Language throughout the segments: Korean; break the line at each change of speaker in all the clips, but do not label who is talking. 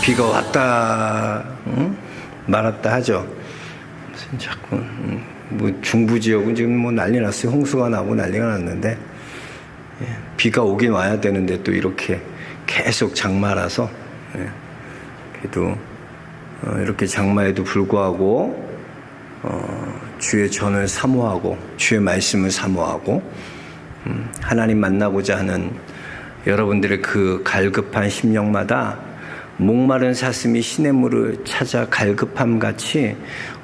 비가 왔다 말았다 하죠. 무슨 자꾸 뭐 중부 지역은 지금 뭐 난리 났어요. 홍수가 나고 난리가 났는데 비가 오긴 와야 되는데 또 이렇게 계속 장마라서 그래도 이렇게 장마에도 불구하고 주의 전을 사모하고 주의 말씀을 사모하고 하나님 만나고자 하는 여러분들의 그 갈급한 심령마다 목마른 사슴이 시냇물을 찾아 갈급함 같이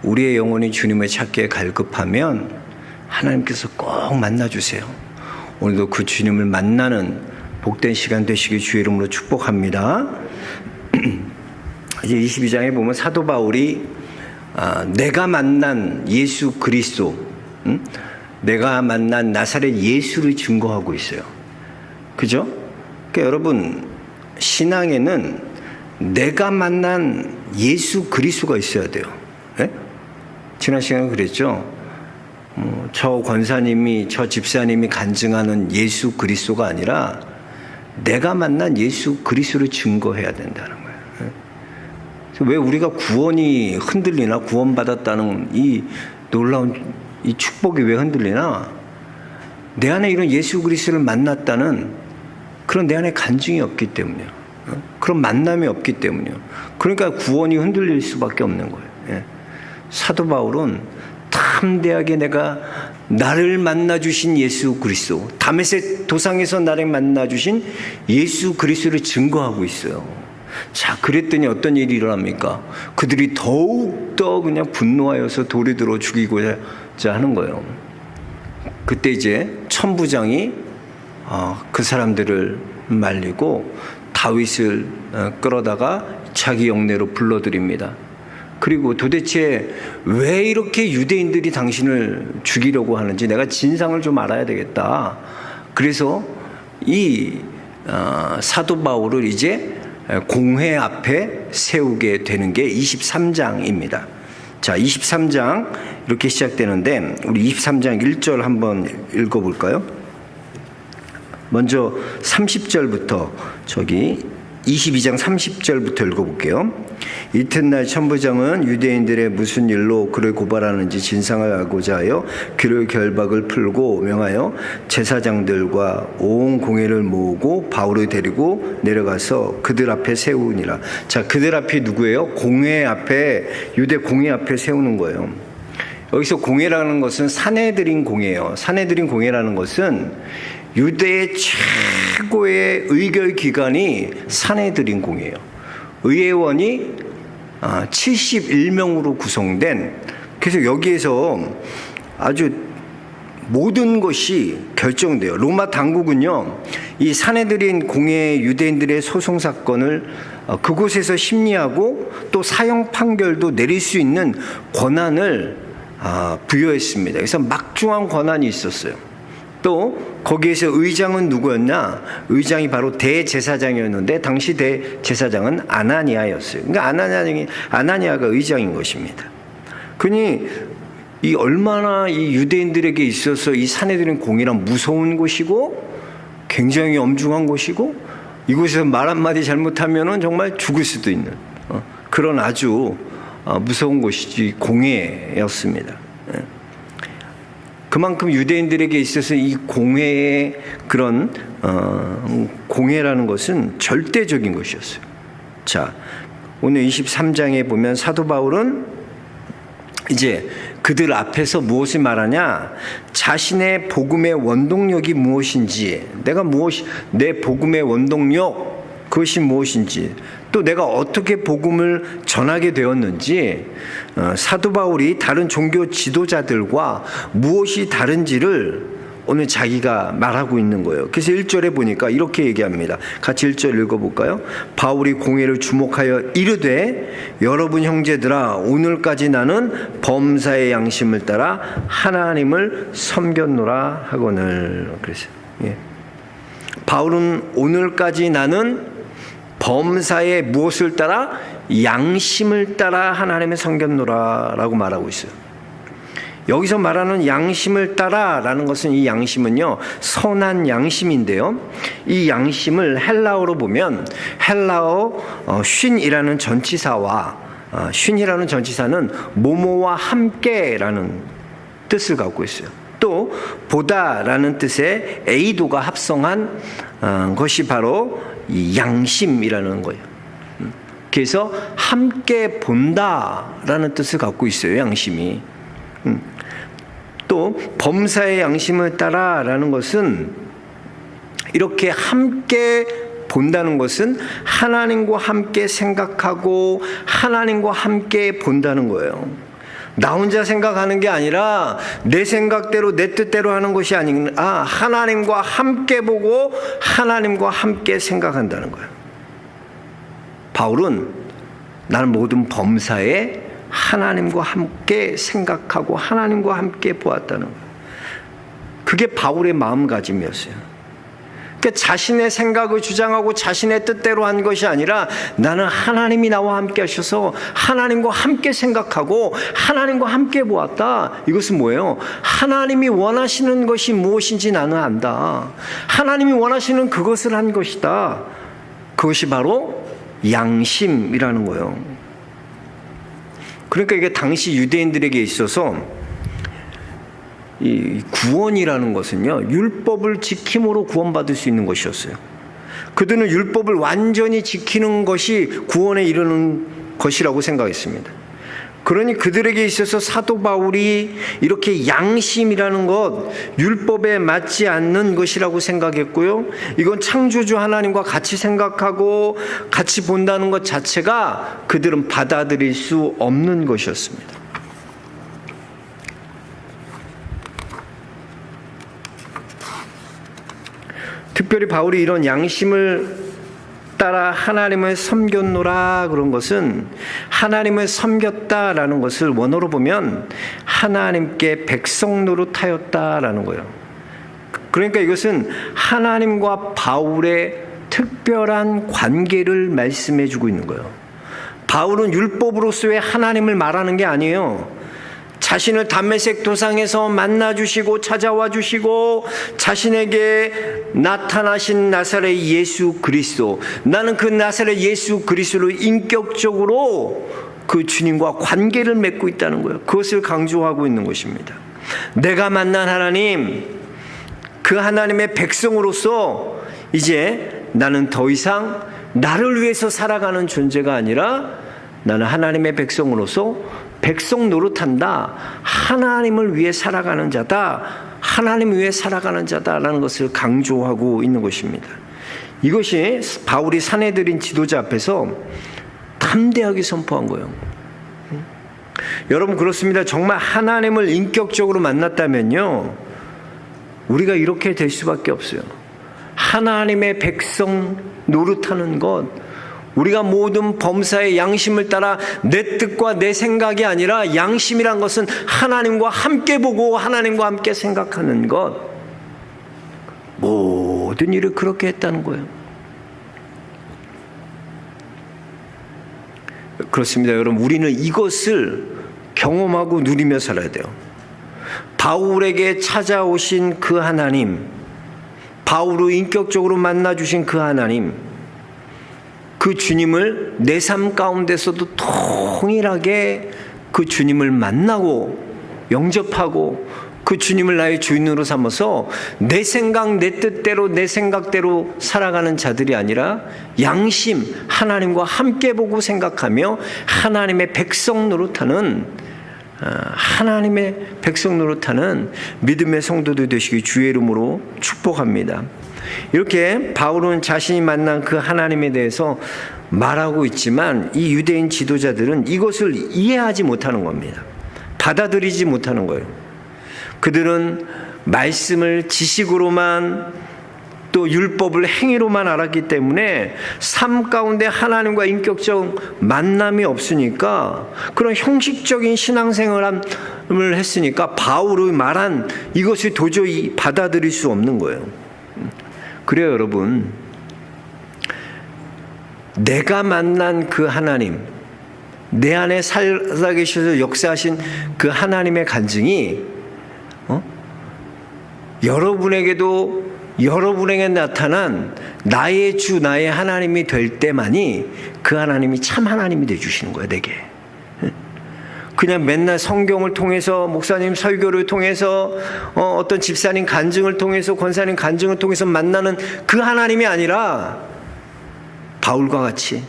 우리의 영혼이 주님을 찾기에 갈급하면 하나님께서 꼭 만나주세요. 오늘도 그 주님을 만나는 복된 시간 되시길 주의 이름으로 축복합니다. 이제 22장에 보면 사도 바울이 내가 만난 예수 그리스도, 내가 만난 나사렛 예수를 증거하고 있어요. 그죠? 그러니까 여러분, 신앙에는 내가 만난 예수 그리스도가 있어야 돼요. 네? 지난 시간에 그랬죠. 저 권사님이, 저 집사님이 간증하는 예수 그리스도가 아니라 내가 만난 예수 그리스도를 증거해야 된다는 거예요. 왜 우리가 구원이 흔들리나, 구원받았다는 이 놀라운 이 축복이 왜 흔들리나? 내 안에 이런 예수 그리스도를 만났다는 그런 내 안에 간증이 없기 때문이에요. 그런 만남이 없기 때문이에요. 그러니까 구원이 흔들릴 수밖에 없는 거예요. 사도 바울은 담대하게 내가 나를 만나주신 예수 그리스도, 다메섹 도상에서 나를 만나주신 예수 그리스도를 증거하고 있어요. 자, 그랬더니 어떤 일이 일어납니까? 그들이 더욱더 그냥 분노하여서 돌이 들어 죽이고자 하는 거예요. 그때 이제 천부장이 그 사람들을 말리고 다윗을 끌어다가 자기 영내로 불러들입니다. 그리고 도대체 왜 이렇게 유대인들이 당신을 죽이려고 하는지 내가 진상을 좀 알아야 되겠다. 그래서 이 사도 바울을 이제 공회 앞에 세우게 되는 게 23장입니다. 자, 23장 이렇게 시작되는데 우리 23장 1절 한번 읽어볼까요? 먼저 30절부터 22장 30절부터 읽어볼게요. 이튿날 천부장은 유대인들의 무슨 일로 그를 고발하는지 진상을 알고자 하여 그를 결박을 풀고 명하여 제사장들과 온 공회를 모으고 바울을 데리고 내려가서 그들 앞에 세우니라. 자, 그들 앞이 누구예요? 공회 앞에, 유대 공회 앞에 세우는 거예요. 여기서 공회라는 것은 사내들인 공회예요. 사내들인 공회라는 것은 유대의 최고의 의결 기관이 사내들인 공회예요. 의회원이 71명으로 구성된, 그래서 여기에서 아주 모든 것이 결정돼요. 로마 당국은요, 이 사내들인 공회 유대인들의 소송 사건을 그곳에서 심리하고 또 사형 판결도 내릴 수 있는 권한을 부여했습니다. 그래서 막중한 권한이 있었어요. 또 거기에서 의장은 누구였냐? 의장이 바로 대제사장이었는데 당시 대제사장은 아나니아였어요. 그러니까 아나니아가 의장인 것입니다. 그러니 이 얼마나 이 유대인들에게 있어서 이 사내들인 공의란 무서운 곳이고 굉장히 엄중한 곳이고 이곳에서 말 한마디 잘못하면은 정말 죽을 수도 있는 그런 아주 무서운 곳이지 공회였습니다. 그만큼 유대인들에게 있어서 이 공회의 그런 공회라는 것은 절대적인 것이었어요. 자, 오늘 23장에 보면 사도 바울은 이제 그들 앞에서 무엇을 말하냐? 자신의 복음의 원동력이 무엇인지, 내 복음의 원동력, 그것이 무엇인지, 또 내가 어떻게 복음을 전하게 되었는지, 사도 바울이 다른 종교 지도자들과 무엇이 다른지를 오늘 자기가 말하고 있는 거예요. 그래서 1절에 보니까 이렇게 얘기합니다. 같이 1절 읽어볼까요? 바울이 공회를 주목하여 이르되 여러분 형제들아, 오늘까지 나는 범사의 양심을 따라 하나님을 섬겼노라 하거늘. 그랬어요. 예. 바울은 오늘까지 나는 범사의 무엇을 따라? 양심을 따라 하나님을 섬겼노라 라고 말하고 있어요. 여기서 말하는 양심을 따라라는 것은, 이 양심은요, 선한 양심인데요. 이 양심을 헬라어로 보면 헬라어 쉰이라는 전치사와 쉰이라는 전치사는 뭐뭐와 함께라는 뜻을 갖고 있어요. 또 보다라는 뜻의 에이도가 합성한 것이 바로 이 양심이라는 거예요. 그래서 함께 본다라는 뜻을 갖고 있어요, 양심이. 또 범사의 양심을 따라라는 것은, 이렇게 함께 본다는 것은 하나님과 함께 생각하고 하나님과 함께 본다는 거예요. 나 혼자 생각하는 게 아니라 내 생각대로 내 뜻대로 하는 것이 아니라 하나님과 함께 보고 하나님과 함께 생각한다는 거예요. 바울은 나는 모든 범사에 하나님과 함께 생각하고 하나님과 함께 보았다는 거예요. 그게 바울의 마음가짐이었어요. 그러니까 자신의 생각을 주장하고 자신의 뜻대로 한 것이 아니라 나는 하나님이 나와 함께 하셔서 하나님과 함께 생각하고 하나님과 함께 보았다. 이것은 뭐예요? 하나님이 원하시는 것이 무엇인지 나는 안다. 하나님이 원하시는 그것을 한 것이다. 그것이 바로 양심이라는 거예요. 그러니까 이게 당시 유대인들에게 있어서 이 구원이라는 것은요, 율법을 지킴으로 구원받을 수 있는 것이었어요. 그들은 율법을 완전히 지키는 것이 구원에 이르는 것이라고 생각했습니다. 그러니 그들에게 있어서 사도 바울이 이렇게 양심이라는 것, 율법에 맞지 않는 것이라고 생각했고요. 이건 창조주 하나님과 같이 생각하고 같이 본다는 것 자체가 그들은 받아들일 수 없는 것이었습니다. 특별히 바울이 이런 양심을 따라 하나님을 섬겼노라 그런 것은, 하나님을 섬겼다라는 것을 원어로 보면 하나님께 백성 노릇하였다라는 거예요. 그러니까 이것은 하나님과 바울의 특별한 관계를 말씀해 주고 있는 거예요. 바울은 율법으로서의 하나님을 말하는 게 아니에요. 자신을 담메색 도상에서 만나주시고 찾아와 주시고 자신에게 나타나신 나사렛 예수 그리스도, 나는 그 나사렛 예수 그리스도를 인격적으로 그 주님과 관계를 맺고 있다는 거예요. 그것을 강조하고 있는 것입니다. 내가 만난 하나님, 그 하나님의 백성으로서 이제 나는 더 이상 나를 위해서 살아가는 존재가 아니라 나는 하나님의 백성으로서 백성 노릇한다. 하나님을 위해 살아가는 자다. 하나님 위해 살아가는 자다라는 것을 강조하고 있는 것입니다. 이것이 바울이 사내들인 지도자 앞에서 담대하게 선포한 거예요. 여러분, 그렇습니다. 정말 하나님을 인격적으로 만났다면요, 우리가 이렇게 될 수밖에 없어요. 하나님의 백성 노릇하는 것, 우리가 모든 범사의 양심을 따라 내 뜻과 내 생각이 아니라, 양심이란 것은 하나님과 함께 보고 하나님과 함께 생각하는 것, 모든 일을 그렇게 했다는 거예요. 그렇습니다. 여러분, 우리는 이것을 경험하고 누리며 살아야 돼요. 바울에게 찾아오신 그 하나님, 바울을 인격적으로 만나주신 그 하나님, 그 주님을 내 삶 가운데서도 동일하게 그 주님을 만나고 영접하고 그 주님을 나의 주인으로 삼아서 내 생각, 내 뜻대로, 내 생각대로 살아가는 자들이 아니라 양심, 하나님과 함께 보고 생각하며 하나님의 백성 노릇하는, 하나님의 백성 노릇하는 믿음의 성도들 되시기 주의 이름으로 축복합니다. 이렇게 바울은 자신이 만난 그 하나님에 대해서 말하고 있지만, 이 유대인 지도자들은 이것을 이해하지 못하는 겁니다. 받아들이지 못하는 거예요. 그들은 말씀을 지식으로만, 또 율법을 행위로만 알았기 때문에 삶 가운데 하나님과 인격적 만남이 없으니까, 그런 형식적인 신앙생활을 했으니까 바울이 말한 이것이 도저히 받아들일 수 없는 거예요. 그래요, 여러분. 내가 만난 그 하나님, 내 안에 살아계셔서 역사하신 그 하나님의 간증이 여러분에게도 여러분에게 나타난 나의 주 나의 하나님이 될 때만이 그 하나님이 참 하나님이 되어주시는 거예요. 내게. 그냥 맨날 성경을 통해서 목사님 설교를 통해서 어떤 집사님 간증을 통해서 권사님 간증을 통해서 만나는 그 하나님이 아니라 바울과 같이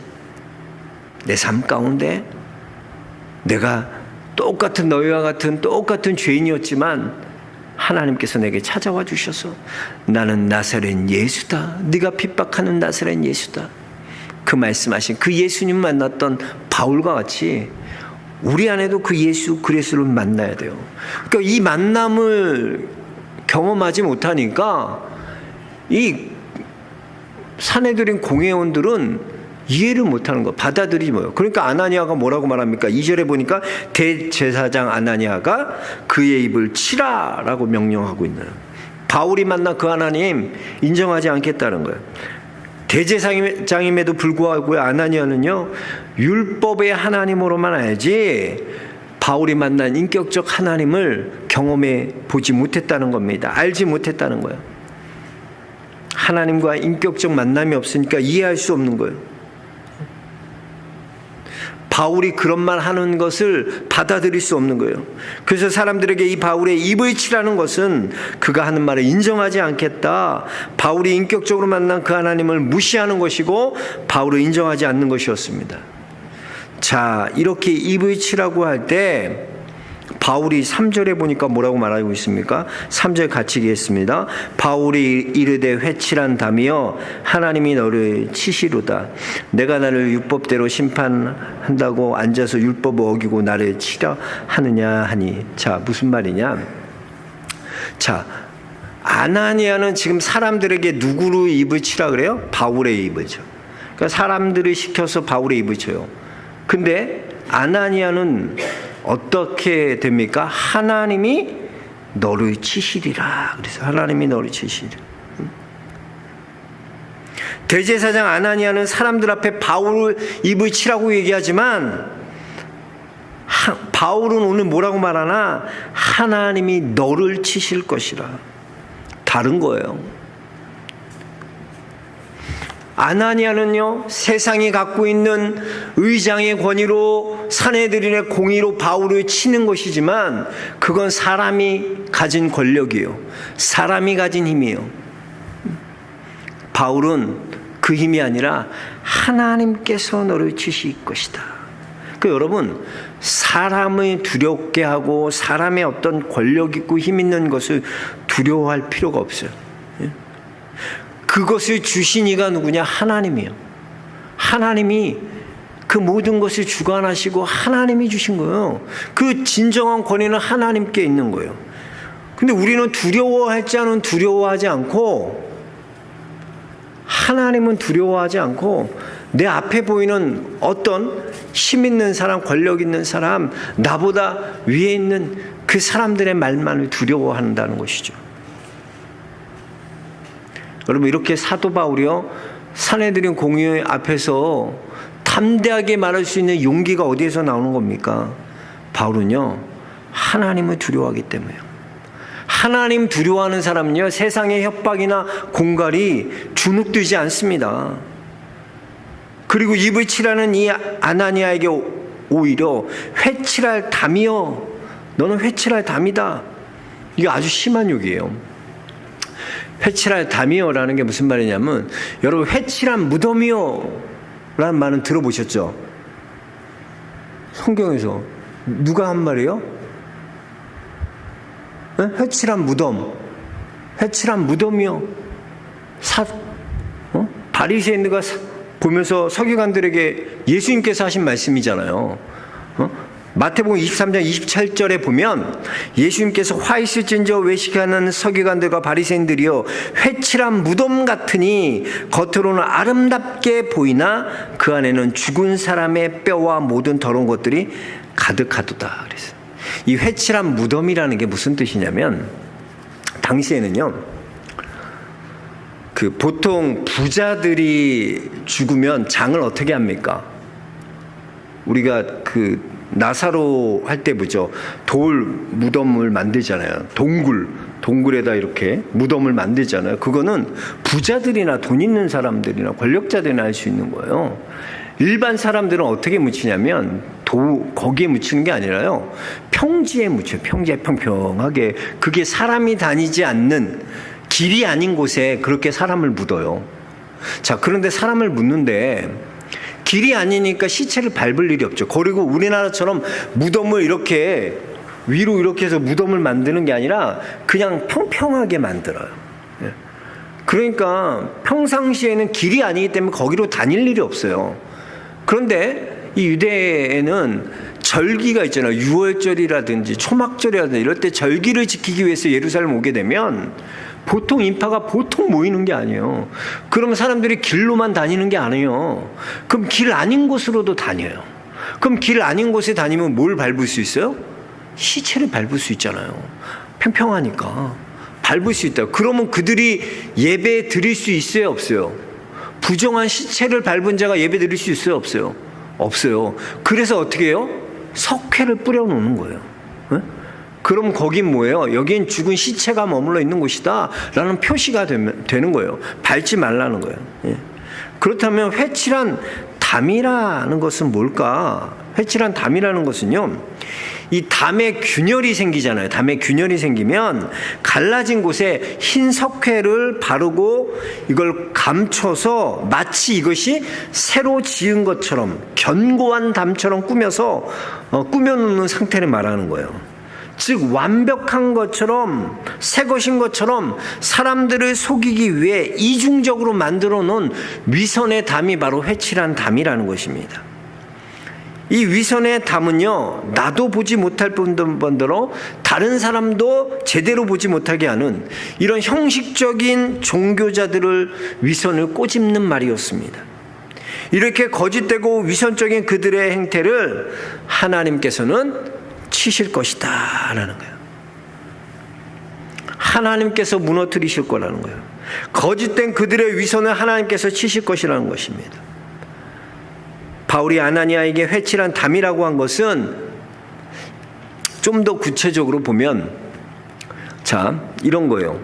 내 삶 가운데 내가 똑같은 너희와 같은 똑같은 죄인이었지만 하나님께서 내게 찾아와 주셔서 나는 나사렛 예수다. 네가 핍박하는 나사렛 예수다. 그 말씀하신 그 예수님 만났던 바울과 같이 우리 안에도 그 예수 그리스도를 만나야 돼요. 그러니까 이 만남을 경험하지 못하니까 이 사내들인 공회원들은 이해를 못하는 거, 받아들이지 못해요. 그러니까 아나니아가 뭐라고 말합니까? 2절에 보니까 대제사장 아나니아가 그의 입을 치라라고 명령하고 있는, 바울이 만난 그 하나님 인정하지 않겠다는 거예요. 대제사장임에도 불구하고 아나니아는요, 율법의 하나님으로만 알지 바울이 만난 인격적 하나님을 경험해 보지 못했다는 겁니다. 알지 못했다는 거예요. 하나님과 인격적 만남이 없으니까 이해할 수 없는 거예요. 바울이 그런 말 하는 것을 받아들일 수 없는 거예요. 그래서 사람들에게 이 바울의 입을 치라는 것은 그가 하는 말을 인정하지 않겠다. 바울이 인격적으로 만난 그 하나님을 무시하는 것이고 바울을 인정하지 않는 것이었습니다. 자, 이렇게 입을 치라고 할 때 바울이 3절에 보니까 뭐라고 말하고 있습니까? 3절 같이 읽겠습니다. 바울이 이르되 회칠한 담이여 하나님이 너를 치시로다. 내가 나를 율법대로 심판한다고 앉아서 율법을 어기고 나를 치려 하느냐 하니. 자, 무슨 말이냐? 자, 아나니아는 지금 사람들에게 누구로 입을 치라 그래요? 바울의 입을 쳐. 그러니까 사람들을 시켜서 바울의 입을 쳐요. 근데 아나니아는 어떻게 됩니까? 하나님이 너를 치시리라. 그래서 하나님이 너를 치시리라. 대제사장 아나니아는 사람들 앞에 바울 입을 치라고 얘기하지만 바울은 오늘 뭐라고 말하나? 하나님이 너를 치실 것이라. 다른 거예요. 아나니아는요, 세상이 갖고 있는 의장의 권위로 사내들인의 공의로 바울을 치는 것이지만 그건 사람이 가진 권력이에요. 사람이 가진 힘이에요. 바울은 그 힘이 아니라 하나님께서 너를 치실 것이다. 그러니까 여러분, 사람을 두렵게 하고 사람의 어떤 권력 있고 힘 있는 것을 두려워할 필요가 없어요. 그것을 주신 이가 누구냐? 하나님이에요. 하나님이 그 모든 것을 주관하시고 하나님이 주신 거예요. 그 진정한 권위는 하나님께 있는 거예요. 근데 우리는 두려워할지 않은 두려워하지 않고, 하나님은 두려워하지 않고 내 앞에 보이는 어떤 힘 있는 사람, 권력 있는 사람, 나보다 위에 있는 그 사람들의 말만을 두려워한다는 것이죠. 여러분, 이렇게 사도 바울이요, 사내들인 공의 앞에서 담대하게 말할 수 있는 용기가 어디에서 나오는 겁니까? 바울은요, 하나님을 두려워하기 때문에요. 하나님 두려워하는 사람은요, 세상의 협박이나 공갈이 주눅들지 않습니다. 그리고 입을 치라는 이 아나니아에게 오히려 회칠할 담이요, 너는 회칠할 담이다. 이게 아주 심한 욕이에요. 회칠할 담이요라는 게 무슨 말이냐면, 여러분, 회칠한 무덤이요 라는 말은 들어보셨죠? 성경에서 누가 한 말이에요? 네? 회칠한 무덤, 회칠한 무덤이요. 바리새인들가 보면서 서기관들에게 예수님께서 하신 말씀이잖아요. 마태복음 23장 27절에 보면 예수님께서 화 있을진저 외식하는 서기관들과 바리새인들이여 회칠한 무덤 같으니 겉으로는 아름답게 보이나 그 안에는 죽은 사람의 뼈와 모든 더러운 것들이 가득하도다. 그래서 이 회칠한 무덤이라는 게 무슨 뜻이냐면, 당시에는요, 그 보통 부자들이 죽으면 장을 어떻게 합니까? 우리가 그 나사로 할 때 보죠. 돌 무덤을 만들잖아요. 동굴에다 이렇게 무덤을 만들잖아요. 그거는 부자들이나 돈 있는 사람들이나 권력자들이나 할 수 있는 거예요. 일반 사람들은 어떻게 묻히냐면 거기에 묻히는 게 아니라요. 평지에 묻혀요. 평지에 평평하게. 그게 사람이 다니지 않는 길이 아닌 곳에 그렇게 사람을 묻어요. 자, 그런데 사람을 묻는데 길이 아니니까 시체를 밟을 일이 없죠. 그리고 우리나라처럼 무덤을 이렇게 위로 이렇게 해서 무덤을 만드는 게 아니라 그냥 평평하게 만들어요. 그러니까 평상시에는 길이 아니기 때문에 거기로 다닐 일이 없어요. 그런데 이 유대에는 절기가 있잖아요. 유월절이라든지 초막절이라든지 이럴 때 절기를 지키기 위해서 예루살렘 오게 되면 보통 인파가 보통 모이는 게 아니에요. 그럼 사람들이 길로만 다니는 게 아니에요. 그럼 길 아닌 곳으로도 다녀요. 그럼 길 아닌 곳에 다니면 뭘 밟을 수 있어요? 시체를 밟을 수 있잖아요. 평평하니까 밟을 수 있다. 그러면 그들이 예배 드릴 수 있어요, 없어요? 부정한 시체를 밟은 자가 예배 드릴 수 있어요, 없어요? 없어요. 그래서 어떻게 해요? 석회를 뿌려놓는 거예요. 네? 그럼 거긴 뭐예요? 여긴 죽은 시체가 머물러 있는 곳이다 라는 표시가 되는 거예요. 밟지 말라는 거예요. 예. 그렇다면 회칠한 담이라는 것은 뭘까? 회칠한 담이라는 것은요, 이 담에 균열이 생기잖아요. 담에 균열이 생기면 갈라진 곳에 흰 석회를 바르고 이걸 감춰서 마치 이것이 새로 지은 것처럼 견고한 담처럼 꾸며놓는 상태를 말하는 거예요. 즉 완벽한 것처럼 새 것인 것처럼 사람들을 속이기 위해 이중적으로 만들어 놓은 위선의 담이 바로 회칠한 담이라는 것입니다. 이 위선의 담은요, 나도 보지 못할 뿐더러 다른 사람도 제대로 보지 못하게 하는 이런 형식적인 종교자들을 위선을 꼬집는 말이었습니다. 이렇게 거짓되고 위선적인 그들의 행태를 하나님께서는 치실 것이다 라는 거예요. 하나님께서 무너뜨리실 거라는 거예요. 거짓된 그들의 위선을 하나님께서 치실 것이라는 것입니다. 바울이 아나니아에게 회칠한 담이라고 한 것은 좀 더 구체적으로 보면, 자, 이런 거예요.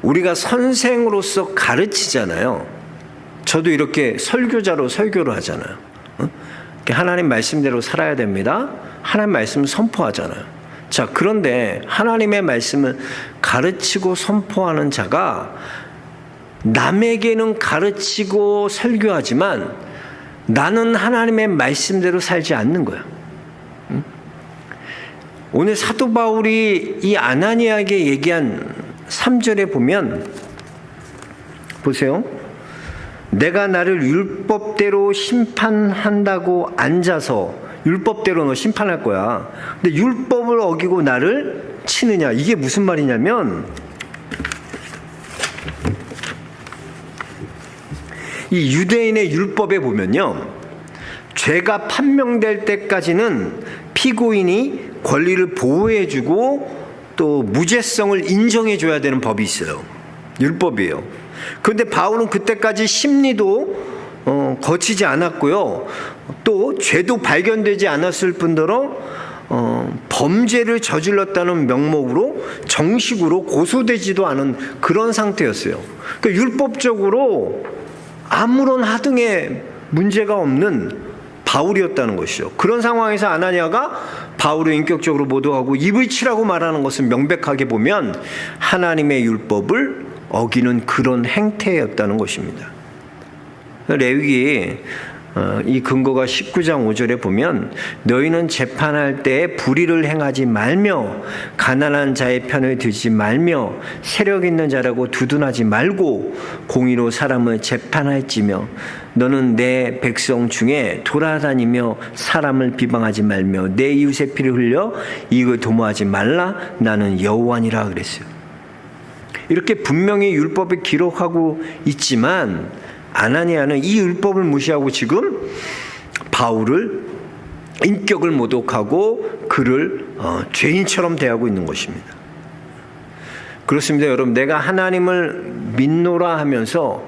우리가 선생으로서 가르치잖아요. 저도 이렇게 설교자로 설교를 하잖아요. 하나님 말씀대로 살아야 됩니다. 하나님 말씀을 선포하잖아요. 자, 그런데 하나님의 말씀을 가르치고 선포하는 자가 남에게는 가르치고 설교하지만 나는 하나님의 말씀대로 살지 않는 거야. 오늘 사도 바울이 이 아나니아에게 얘기한 3절에 보면 보세요. 내가 나를 율법대로 심판한다고 앉아서 율법대로 너 심판할 거야. 근데 율법을 어기고 나를 치느냐. 이게 무슨 말이냐면 이 유대인의 율법에 보면요, 죄가 판명될 때까지는 피고인이 권리를 보호해주고 또 무죄성을 인정해줘야 되는 법이 있어요. 율법이에요. 그런데 바울은 그때까지 심리도 거치지 않았고요. 또 죄도 발견되지 않았을 뿐더러 범죄를 저질렀다는 명목으로 정식으로 고소되지도 않은 그런 상태였어요. 그러니까 율법적으로 아무런 하등의 문제가 없는 바울이었다는 것이죠. 그런 상황에서 아나니아가 바울을 인격적으로 모독하고 입을 치라고 말하는 것을 명백하게 보면 하나님의 율법을 어기는 그런 행태였다는 것입니다. 레위기 이 근거가 19장 5절에 보면 너희는 재판할 때 불의를 행하지 말며 가난한 자의 편을 들지 말며 세력 있는 자라고 두둔하지 말고 공의로 사람을 재판할지며 너는 내 백성 중에 돌아다니며 사람을 비방하지 말며 내 이웃의 피를 흘려 이익을 도모하지 말라. 나는 여호와니라 그랬어요. 이렇게 분명히 율법에 기록하고 있지만 아나니아는 이 율법을 무시하고 지금 바울을 인격을 모독하고 그를 죄인처럼 대하고 있는 것입니다. 그렇습니다, 여러분. 내가 하나님을 믿노라 하면서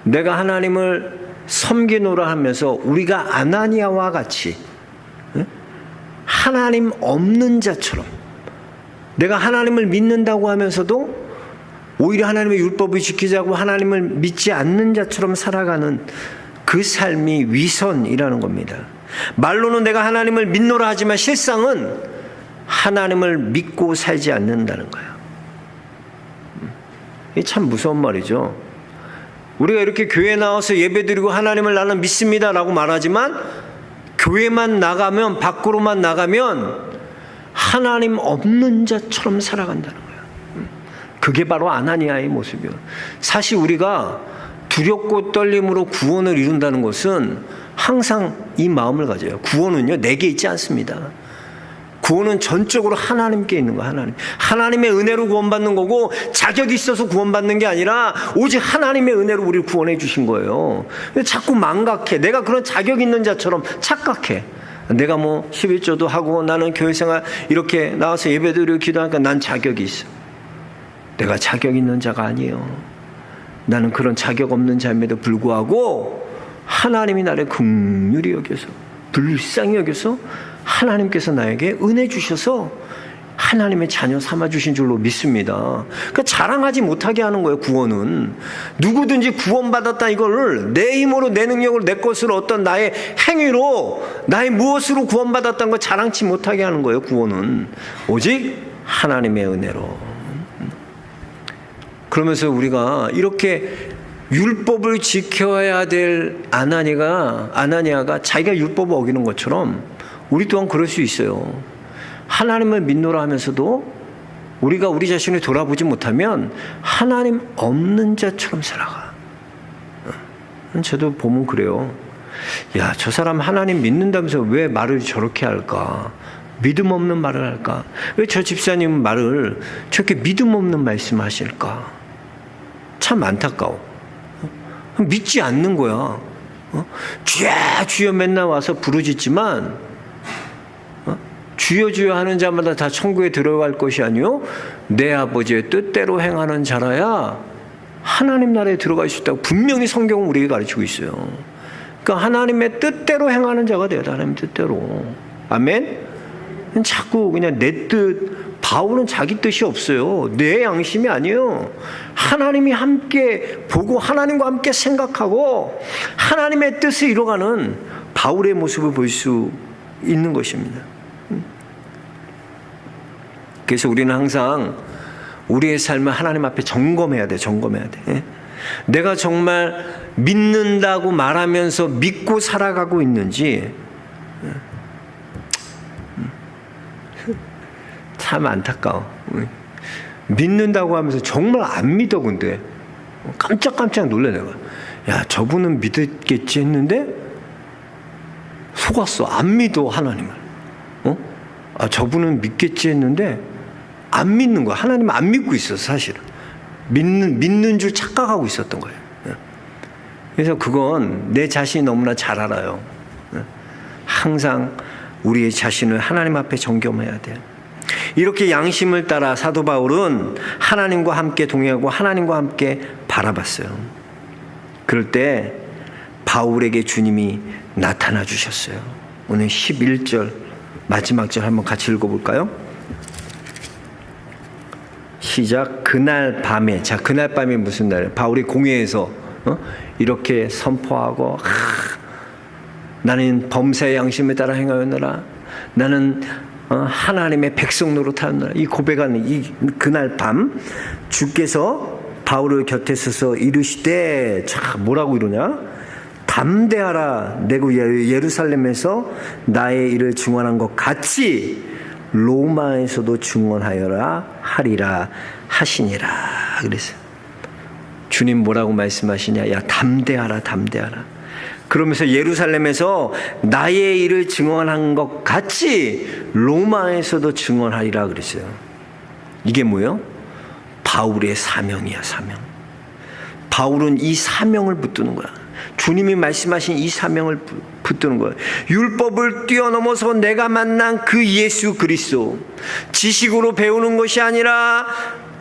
내가 하나님을 섬기노라 하면서 우리가 아나니아와 같이 하나님 없는 자처럼, 내가 하나님을 믿는다고 하면서도 오히려 하나님의 율법을 지키자고 하나님을 믿지 않는 자처럼 살아가는 그 삶이 위선이라는 겁니다. 말로는 내가 하나님을 믿노라 하지만 실상은 하나님을 믿고 살지 않는다는 거예요. 이게 참 무서운 말이죠. 우리가 이렇게 교회 나와서 예배드리고 하나님을 나는 믿습니다라고 말하지만 교회만 나가면, 밖으로만 나가면 하나님 없는 자처럼 살아간다는 거예요. 그게 바로 아나니아의 모습이에요. 사실 우리가 두렵고 떨림으로 구원을 이룬다는 것은 항상 이 마음을 가져요. 구원은요, 내게 있지 않습니다. 구원은 전적으로 하나님께 있는 거예요. 하나님의 은혜로 구원받는 거고, 자격이 있어서 구원받는 게 아니라 오직 하나님의 은혜로 우리를 구원해 주신 거예요. 근데 자꾸 망각해. 내가 그런 자격 있는 자처럼 착각해. 내가 11조도 하고 나는 교회생활 이렇게 나와서 예배드리고 기도하니까 난 자격이 있어. 내가 자격 있는 자가 아니에요. 나는 그런 자격 없는 자임에도 불구하고 하나님이 나를 긍휼히 여겨서, 불쌍히 여겨서 하나님께서 나에게 은혜 주셔서 하나님의 자녀 삼아주신 줄로 믿습니다. 그러니까 자랑하지 못하게 하는 거예요. 구원은 누구든지 구원받았다 이거를 내 힘으로, 내 능력으로, 내 것으로, 어떤 나의 행위로, 나의 무엇으로 구원받았다는 걸 자랑치 못하게 하는 거예요. 구원은 오직 하나님의 은혜로. 그러면서 우리가 이렇게 율법을 지켜야 될 아나니아가 자기가 율법을 어기는 것처럼 우리 또한 그럴 수 있어요. 하나님을 믿노라 하면서도 우리가 우리 자신을 돌아보지 못하면 하나님 없는 자처럼 살아가. 저도 보면 그래요. 야, 저 사람 하나님 믿는다면서 왜 말을 저렇게 할까? 믿음 없는 말을 할까? 왜 저 집사님 말을 저렇게 믿음 없는 말씀하실까? 참 안타까워. 믿지 않는 거야. 주여 주여 맨날 와서 부르짖지만 주여 주여 하는 자마다 다 천국에 들어갈 것이 아니요 내 아버지의 뜻대로 행하는 자라야 하나님 나라에 들어갈 수 있다고 분명히 성경은 우리에게 가르치고 있어요. 그러니까 하나님의 뜻대로 행하는 자가 되어야 돼. 하나님 뜻대로. 아멘? 자꾸 그냥 내 뜻, 바울은 자기 뜻이 없어요. 내 양심이 아니에요. 하나님이 함께 보고 하나님과 함께 생각하고 하나님의 뜻을 이뤄가는 바울의 모습을 볼 수 있는 것입니다. 그래서 우리는 항상 우리의 삶을 하나님 앞에 점검해야 돼. 내가 정말 믿는다고 말하면서 믿고 살아가고 있는지. 참 안타까워. 믿는다고 하면서 정말 안 믿어. 근데 깜짝깜짝 놀래. 내가 야, 저분은 믿었겠지 했는데 속았어. 안 믿어 하나님을. 저분은 믿겠지 했는데 안 믿는 거야. 하나님 안 믿고 있어. 사실은 믿는 줄 착각하고 있었던 거예요. 그래서 그건 내 자신이 너무나 잘 알아요. 항상 우리의 자신을 하나님 앞에 점검해야 돼요. 이렇게 양심을 따라 사도 바울은 하나님과 함께 동행하고 하나님과 함께 바라봤어요. 그럴 때 바울에게 주님이 나타나 주셨어요. 오늘 11절 마지막 절 한번 같이 읽어볼까요? 시작. 그날 밤에. 자, 그날 밤이 무슨 날이에요? 바울이 공회에서 이렇게 선포하고 나는 범사의 양심에 따라 행하였노라. 나는 하나님의 백성 노릇하였노라. 이 고백하는 이 그날 밤 주께서 바울을 곁에 서서 이르시되, 자, 뭐라고 이러냐? 담대하라. 내가 예루살렘에서 나의 일을 증언한 것 같이 로마에서도 증언하여라 하리라 하시니라. 그래서 주님 뭐라고 말씀하시냐? 야, 담대하라. 그러면서 예루살렘에서 나의 일을 증언한 것 같이 로마에서도 증언하리라 그랬어요. 이게 뭐예요? 바울의 사명이야, 사명. 바울은 이 사명을 붙드는 거야. 주님이 말씀하신 이 사명을 붙드는 거예요. 율법을 뛰어넘어서 내가 만난 그 예수 그리스도, 지식으로 배우는 것이 아니라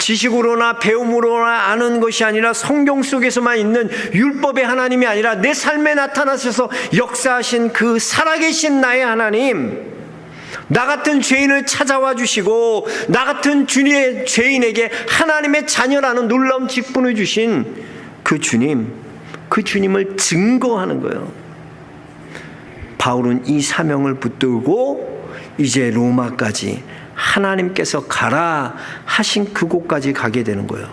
지식으로나 배움으로나 아는 것이 아니라 성경 속에서만 있는 율법의 하나님이 아니라 내 삶에 나타나셔서 역사하신 그 살아계신 나의 하나님, 나 같은 죄인을 찾아와 주시고 나 같은 주님의 죄인에게 하나님의 자녀라는 놀라운 직분을 주신 그 주님, 그 주님을 증거하는 거예요. 바울은 이 사명을 붙들고 이제 로마까지 하나님께서 가라 하신 그곳까지 가게 되는 거예요.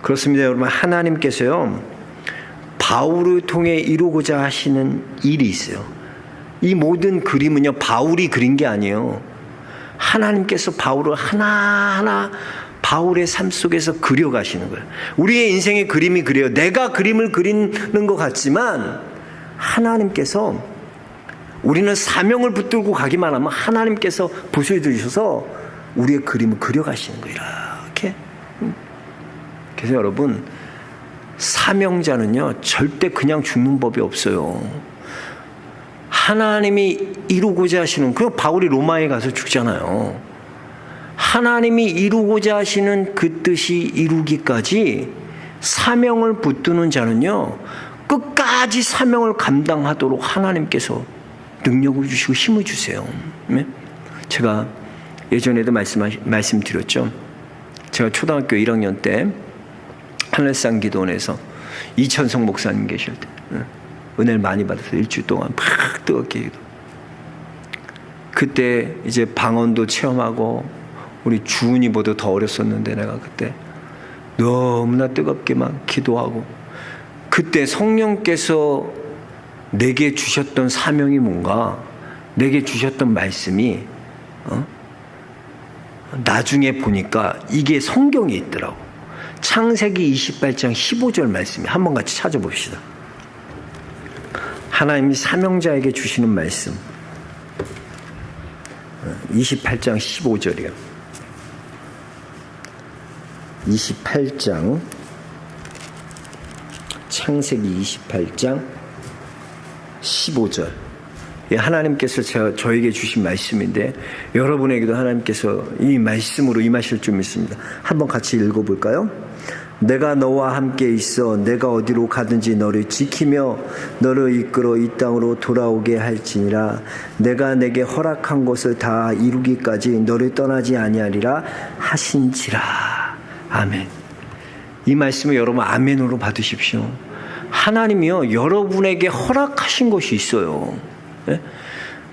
그렇습니다, 여러분. 하나님께서요, 바울을 통해 이루고자 하시는 일이 있어요. 이 모든 그림은요, 바울이 그린 게 아니에요. 하나님께서 바울을 하나하나 바울의 삶 속에서 그려가시는 거예요. 우리의 인생의 그림이 그래요. 내가 그림을 그리는 것 같지만 하나님께서, 우리는 사명을 붙들고 가기만 하면 하나님께서 붓을 들이셔서 우리의 그림을 그려가시는 거예요. 이렇게. 그래서 여러분, 사명자는요, 절대 그냥 죽는 법이 없어요. 하나님이 이루고자 하시는, 그 바울이 로마에 가서 죽잖아요. 하나님이 이루고자 하시는 그 뜻이 이루기까지 사명을 붙드는 자는요, 끝까지 사명을 감당하도록 하나님께서 능력을 주시고 힘을 주세요. 제가 예전에도 말씀드렸죠. 제가 초등학교 1학년 때 하늘산 기도원에서 이천성 목사님 계실 때 은혜를 많이 받아서 일주일 동안 막 뜨겁게 기도. 그때 이제 방언도 체험하고 우리 주은이보다 더 어렸었는데 내가 그때 너무나 뜨겁게 막 기도하고, 그때 성령께서 내게 주셨던 사명이 뭔가, 내게 주셨던 말씀이 나중에 보니까 이게 성경에 있더라고. 창세기 28장 15절 말씀이, 한번 같이 찾아봅시다. 하나님이 사명자에게 주시는 말씀, 28장 15절이요. 28장, 창세기 28장 15절. 하나님께서 저에게 주신 말씀인데 여러분에게도 하나님께서 이 말씀으로 임하실 줄 믿습니다. 한번 같이 읽어볼까요? 내가 너와 함께 있어 내가 어디로 가든지 너를 지키며 너를 이끌어 이 땅으로 돌아오게 할지니라. 내가 내게 허락한 것을 다 이루기까지 너를 떠나지 아니하리라 하신지라. 아멘. 이 말씀을 여러분 아멘으로 받으십시오. 하나님이요, 여러분에게 허락하신 것이 있어요. 네?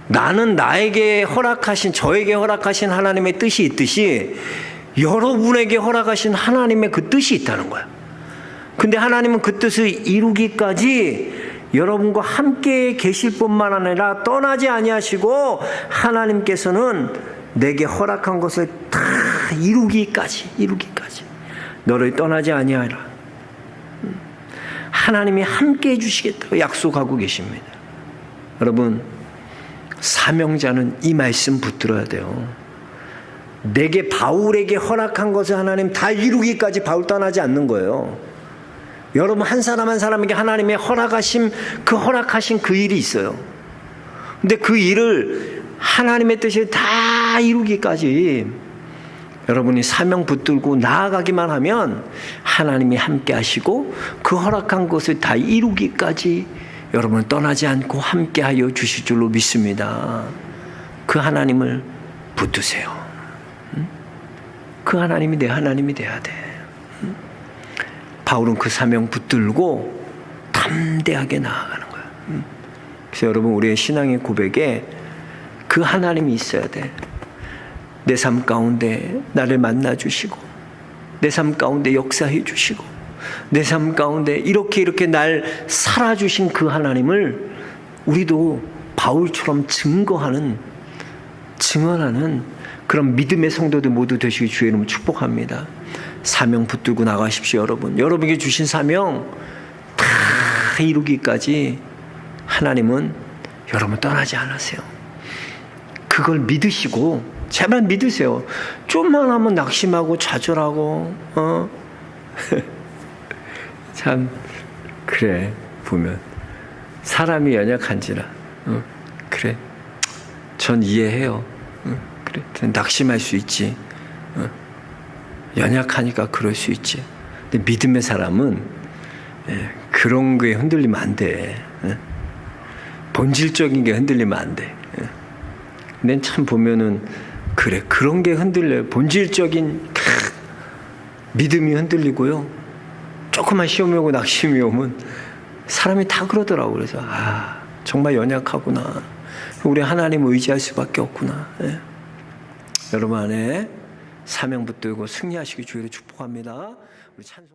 나는 나에게 허락하신, 저에게 허락하신 하나님의 뜻이 있듯이 여러분에게 허락하신 하나님의 그 뜻이 있다는 거야. 근데 하나님은 그 뜻을 이루기까지 여러분과 함께 계실 뿐만 아니라 떠나지 아니하시고, 하나님께서는 내게 허락한 것을 다 이루기까지 너를 떠나지 아니하라. 하나님이 함께 해주시겠다고 약속하고 계십니다. 여러분, 사명자는 이 말씀 붙들어야 돼요. 내게, 바울에게 허락한 것을 하나님 다 이루기까지 바울 떠나지 않는 거예요. 여러분, 한 사람 한 사람에게 하나님의 허락하신 그 일이 있어요. 근데 그 일을 하나님의 뜻을 다 이루기까지 여러분이 사명 붙들고 나아가기만 하면 하나님이 함께 하시고 그 허락한 것을 다 이루기까지 여러분은 떠나지 않고 함께 하여 주실 줄로 믿습니다. 그 하나님을 붙드세요. 그 하나님이 내 하나님이 돼야 돼. 바울은 그 사명 붙들고 담대하게 나아가는 거야. 그래서 여러분, 우리의 신앙의 고백에 그 하나님이 있어야 돼. 내 삶 가운데 나를 만나주시고, 내 삶 가운데 역사해 주시고, 내 삶 가운데 이렇게 날 살아주신 그 하나님을 우리도 바울처럼 증언하는 그런 믿음의 성도들 모두 되시기 주의 이름으로 축복합니다. 사명 붙들고 나가십시오. 여러분에게 주신 사명 다 이루기까지 하나님은 여러분 떠나지 않으세요. 그걸 믿으시고, 제발 믿으세요. 좀만 하면 낙심하고 좌절하고 참 그래, 보면 사람이 연약한지라 그래, 전 이해해요. 그래, 낙심할 수 있지. 연약하니까 그럴 수 있지. 근데 믿음의 사람은 그런 거에 흔들리면 안 돼. 본질적인 게 흔들리면 안 돼. 근데 참 보면은 그래, 그런 게 흔들려요. 본질적인 믿음이 흔들리고요. 조그만 시험이 오고 낙심이 오면 사람이 다 그러더라고. 그래서 정말 연약하구나. 우리 하나님 의지할 수밖에 없구나. 여러분 안에 사명 붙들고 승리하시기 주의로 축복합니다. 우리 찬송